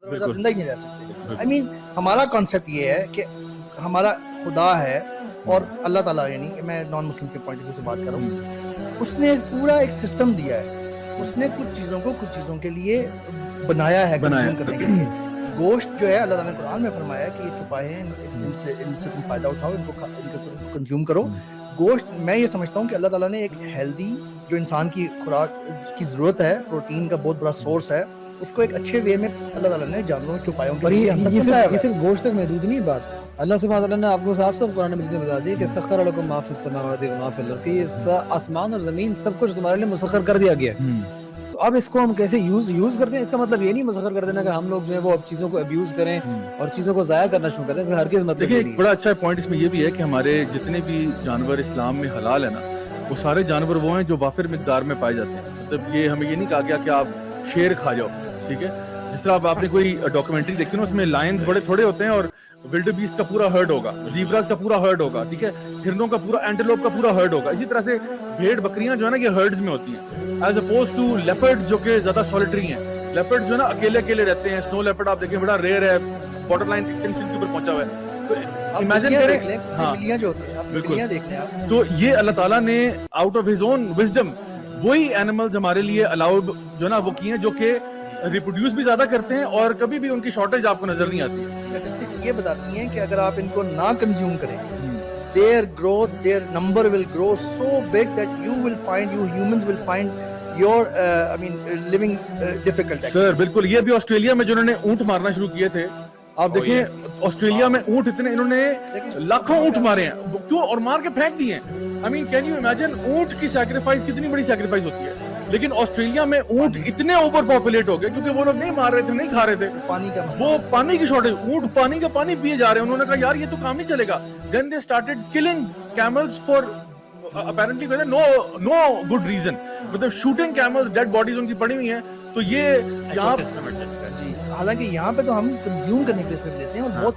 आप जिंदा ही नहीं रह सकते। आई मीन हमारा कॉन्सेप्ट ये है कि हमारा खुदा है और अल्लाह ताला, यानी मैं नॉन मुस्लिम के पॉइंट ऑफ व्यू से बात कर रहा हूँ, उसने पूरा एक सिस्टम दिया है। उसने कुछ चीज़ों के लिए बनाया है कंज्यूम करने के लिए। गोश्त जो है अल्लाह ताला ने कुरान में फरमाया है कि ये छुपाए हैं, इनसे तुम फायदा उठाओ, इनको कंज्यूम करो। गोश्त मैं ये समझता हूँ कि अल्लाह ताला ने एक हेल्दी, जो इंसान की खुराक की ज़रूरत है, प्रोटीन का बहुत बड़ा सोर्स है, उसको एक अच्छे वे में अल्लाह ताला ने जानवरों छुपायों के लिए ये सिर्फ गोश्त तक महदूद नहीं बात। अल्लाह सुब्हानहू व तआला ने आपको साफ साफ कुरान में बता दी कि सखर लकुम मा फिस समावाति व मा फिल अर्दी, आसमान और ज़मीन सब कुछ तुम्हारे लिए मुसख्खर कर दिया गया है। तो अब इसको हम कैसे यूज करते हैं, इसका मतलब ये नहीं मुसख्खर कर देना कि हम लोग जो है वो अब चीज़ों को अब्यूज़ करें और चीज़ों को ज़ाया करना शुरू करें। इसका हरगिज़ मतलब देखिए, एक बड़ा अच्छा पॉइंट इसमें ये भी है कि हमारे जितने भी जानवर इस्लाम में हलाल है ना, वो सारे जानवर वो हैं जो वाफिर मिकदार में पाए जाते हैं। मतलब ये हमें ये नहीं कहा गया कि आप शेर खा जाओ, ठीक है। जिस तरह आपने कोई डॉक्यूमेंट्री देखी ना, उसमें लायंस बड़े थोड़े होते हैं और विल्ड बीस्ट का पूरा हर्ड होगा, ज़ीब्रास का पूरा हर्ड होगा, ठीक है, हिरनों का पूरा, एंटेलोप का पूरा हर्ड होगा। इसी तरह से भेड़ बकरियां जो है ना, ये हर्ड्स में होती हैं, एज अपोज टू लेपर्ड्स जो कि ज्यादा सॉलिटरी हैं। लेपर्ड्स जो है ना अकेले अकेले रहते हैं। स्नो लेपर्ड आप देखिए बड़ा रेयर है, बॉर्डर लाइन एक्सटेंशन के ऊपर पहुंचा हुआ है। तो इमेजिन करें, हाँ, बिल्लियां जो होती हैं, आप बिल्लियां देख लें आप, तो ये अल्लाह ताला ने out of his own wisdom वही एनिमल्स हमारे लिए अलाउड जो ना वो किए हैं, जो कि रिप्रोड्यूस भी ज्यादा करते हैं और कभी भी उनकी शॉर्टेज आपको नजर नहीं आती है। स्टैटिस्टिक्स ये बताती हैं कि अगर आप इनको ना कंज्यूम करें, their number will grow so big that humans will find your living difficult. Sir बिल्कुल, ये भी ऑस्ट्रेलिया में जो उन्होंने ऊंट मारना शुरू किए थे, आप देखें ऑस्ट्रेलिया में ऊंट इतने, इन्होंने लाखों ऊंट मारे हैं। क्यों? और मार के फेंक दिए हैं। I mean can you imagine ऊंट की सैक्रिफाइस कितनी बड़ी सैक्रिफाइस होती है। लेकिन ऑस्ट्रेलिया में ऊंट इतने ओवर पॉपुलेट हो गए क्योंकि वो लोग नहीं मार रहे थे, नहीं खा रहे थे, वो पानी की शॉर्टेज, ऊंट पानी पिए जा रहे हैं। उन्होंने कहा यार ये तो काम नहीं चलेगा। Then they started killing camels for apparently no good reason, मतलब शूटिंग कैमल्स, डेड बॉडीज उनकी पड़ी हुई हैं। तो ये यहाँ, हालांकि यहाँ पे तो हम कंज्यूम करने के लिए सिर्फ देते हैं और बहुत